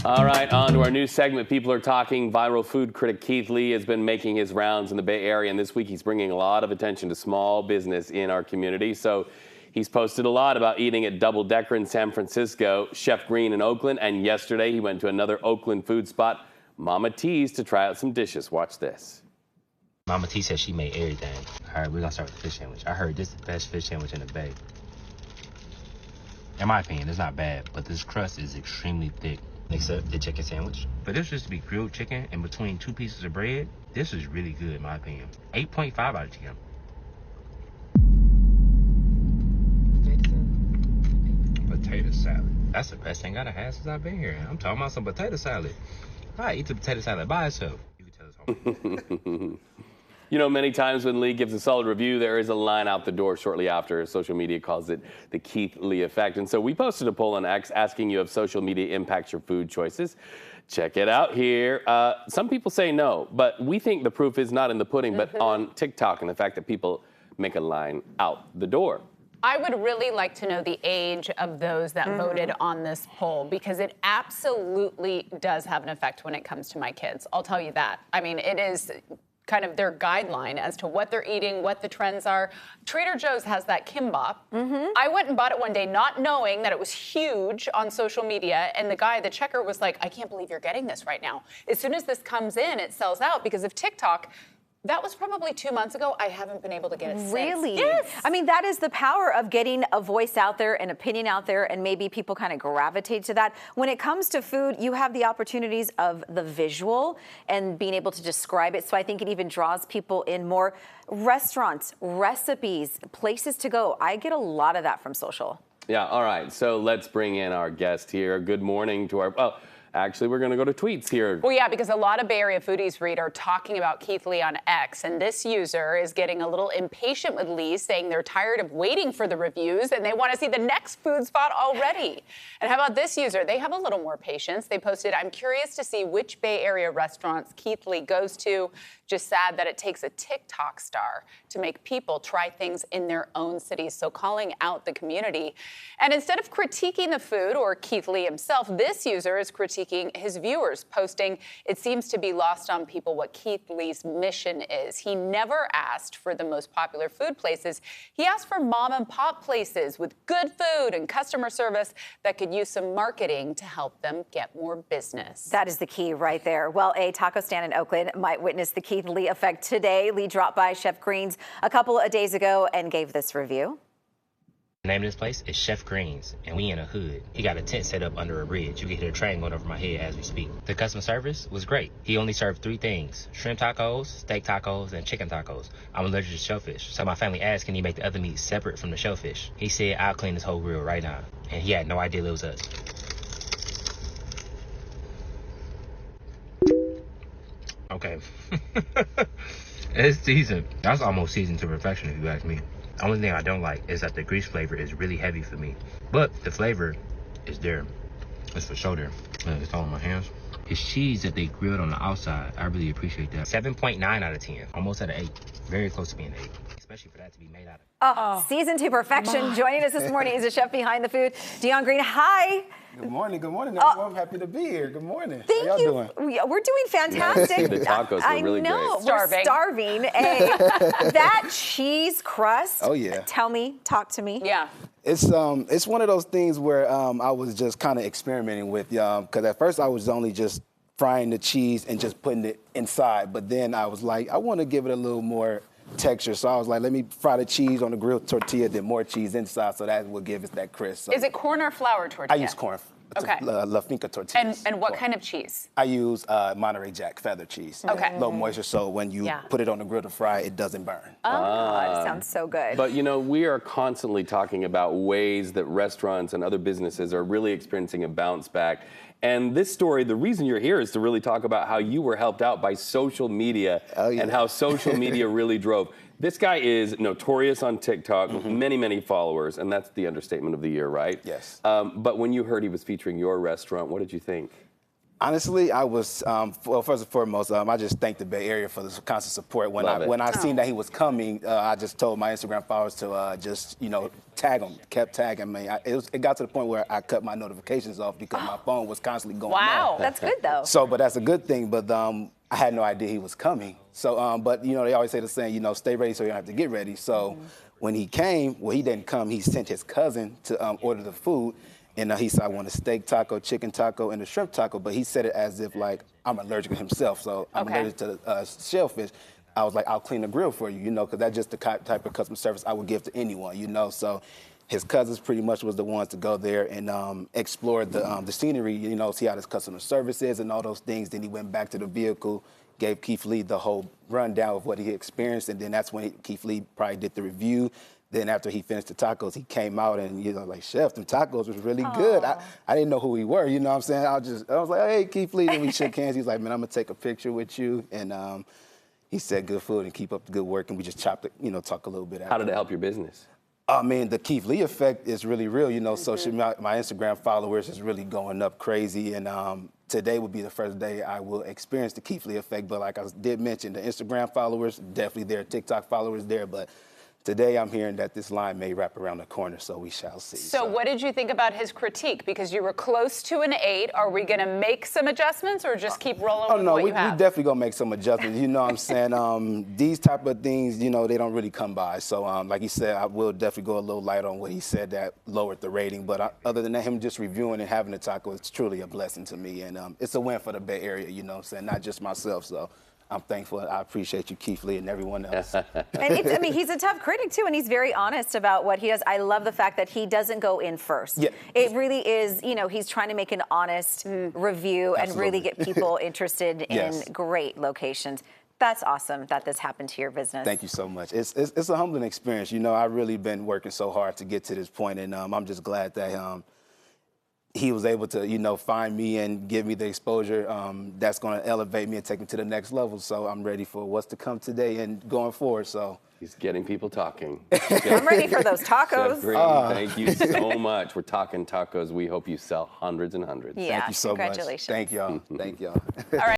All right, on to our new segment. People are talking. Viral food critic Keith Lee has been making his rounds in the Bay Area, and this week he's bringing a lot of attention to small business in our community. So he's posted a lot about eating at Double Decker in San Francisco, Chef Green in Oakland, and yesterday he went to another Oakland food spot, Mama T's, to try out some dishes. Watch this. Mama T said she made everything. All right, we're gonna start with the fish sandwich. I heard this is the best fish sandwich in the Bay. In my opinion, it's not bad, but this crust is extremely thick. Except the chicken sandwich. But this used to be grilled chicken in between 2 pieces of bread. This is really good in my opinion. 8.5 out of 10. Potato salad. That's the best thing I done had since I've been here. I'm talking about some potato salad. I eat the potato salad by itself. You can tell it's home. You know, many times when Lee gives a solid review, there is a line out the door shortly after. Social media calls it the Keith Lee effect. And so we posted a poll on X asking you if social media impacts your food choices. Check it out here. Some people say no, but we think the proof is not in the pudding, but on TikTok and the fact that people make a line out the door. I would really like to know the age of those that voted on this poll, because it absolutely does have an effect when it comes to my kids. I'll tell you that. I mean, it is kind of their guideline as to what they're eating, what the trends are. Trader Joe's has that kimbap. I went and bought it one day not knowing that it was huge on social media, and the guy, the checker, was like, I can't believe you're getting this right now. As soon as this comes in, it sells out because of TikTok. That was probably 2 months ago. I haven't been able to get it since. Really? Yes. I mean, that is the power of getting a voice out there, an opinion out there, and maybe people kind of gravitate to that. When it comes to food, you have the opportunities of the visual and being able to describe it. So I think it even draws people in more. Restaurants, recipes, places to go. I get a lot of that from social. Yeah, all right. So let's bring in our guest here. Good morning to our... Oh, actually, we're going to go to tweets here. Well, yeah, because a lot of Bay Area foodies, Reed, are talking about Keith Lee on X, and this user is getting a little impatient with Lee, saying they're tired of waiting for the reviews and they want to see the next food spot already. And how about this user? They have a little more patience. They posted, I'm curious to see which Bay Area restaurants Keith Lee goes to. Just sad that it takes a TikTok star to make people try things in their own cities. So calling out the community. And instead of critiquing the food or Keith Lee himself, this user is critiquing his viewers, posting, it seems to be lost on people what Keith Lee's mission is. He never asked for the most popular food places. He asked for mom and pop places with good food and customer service that could use some marketing to help them get more business. That is the key right there. Well, a taco stand in Oakland might witness the Keith Lee effect today. Lee dropped by Chef Green's a couple of days ago and gave this review. The name of this place is Chef Green's, and we in a hood. He got a tent set up under a bridge. You can hear a train going over my head as we speak. The customer service was great. He only served 3 things: shrimp tacos, steak tacos, and chicken tacos. I'm allergic to shellfish, so my family asked, can he make the other meat separate from the shellfish? He said, I'll clean this whole grill right now. And he had no idea it was us. Okay. It's seasoned. That's almost seasoned to perfection if you ask me. The only thing I don't like is that the grease flavor is really heavy for me. But the flavor is there. It's for sure there. It's all in my hands. His cheese that they grilled on the outside, I really appreciate that. 7.9 out of 10. Almost at an 8. Very close to being an 8. Especially for that to be made out of. Seasoned to perfection. Joining us this morning is the chef behind the food, Dion Green. Hi. Good morning, everyone. I'm happy to be here. Good morning. Thank How you. y'all doing? We're doing fantastic. The tacos were really I know. great. We're starving. That cheese crust. Oh, yeah. Tell me, talk to me. Yeah. It's one of those things where I was just kind of experimenting with, because at first I was only just frying the cheese and just putting it inside, but then I was like, I want to give it a little more texture, so I was like, let me fry the cheese on the grilled tortilla, then more cheese inside, so that will give us that crisp. So Is it corn or flour tortilla? I use corn. Okay. La Finca tortillas. And what kind of cheese? I use Monterey Jack feather cheese. Okay. Low moisture, so when you put it on the grill to fry, it doesn't burn. Oh, God, sounds so good. But, you know, we are constantly talking about ways that restaurants and other businesses are really experiencing a bounce back. And this story, the reason you're here is to really talk about how you were helped out by social media and how social media really drove. This guy is notorious on TikTok, many, many followers, and that's the understatement of the year, right? Yes. But when you heard he was featuring your restaurant, what did you think? Honestly, I was, well, first and foremost, I just thank the Bay Area for the constant support. When I seen that he was coming, I just told my Instagram followers to just, tag him, kept tagging me. It got to the point where I cut my notifications off because my phone was constantly going Wow, off. that's good though. So, but that's a good thing, but I had no idea he was coming. So, but, they always say the saying, stay ready so you don't have to get ready. So when he came, well, he didn't come. He sent his cousin to order the food. And he said, I want a steak taco, chicken taco, and a shrimp taco. But he said it as if, like, I'm allergic to himself. So I'm allergic to shellfish. I was like, I'll clean the grill for you, because that's just the type of customer service I would give to anyone, So his cousins pretty much was the ones to go there and explore the scenery, see how this customer service is and all those things. Then he went back to the vehicle, gave Keith Lee the whole rundown of what he experienced. And then that's when Keith Lee probably did the review. Then after he finished the tacos, he came out and, like, Chef, them tacos was really good. I didn't know who he were, you know what I'm saying? I was like, hey, Keith Lee. And we shook hands. He was like, man, I'm going to take a picture with you. And he said good food and keep up the good work. And we just chopped it, talk a little bit after. How did it help your business? I mean, the Keith Lee effect is really real. Social my Instagram followers is really going up crazy. And today would be the first day I will experience the Keith Lee effect. But like I did mention, the Instagram followers, definitely there, TikTok followers there. But today, I'm hearing that this line may wrap around the corner, so we shall see. So what did you think about his critique? Because you were close to an 8. Are we going to make some adjustments or just keep rolling with what you have? We definitely going to make some adjustments. You know what I'm saying? These type of things, they don't really come by. So, like he said, I will definitely go a little light on what he said that lowered the rating. But other than that, him just reviewing and having the taco, it's truly a blessing to me. And it's a win for the Bay Area, you know what I'm saying? Not just myself, so I'm thankful. I appreciate you, Keith Lee, and everyone else. And he's a tough critic, too, and he's very honest about what he does. I love the fact that he doesn't go in first. Yeah. It really is, he's trying to make an honest review and really get people interested in great locations. That's awesome that this happened to your business. Thank you so much. It's a humbling experience. I've really been working so hard to get to this point, and I'm just glad that he was able to, find me and give me the exposure that's going to elevate me and take me to the next level. So I'm ready for what's to come today and going forward. So he's getting people talking. I'm ready for those tacos. Chef Green, thank you so much. We're talking tacos. We hope you sell hundreds and hundreds. Yeah, thank you so much. congratulations. Thank y'all. Thank y'all. All right.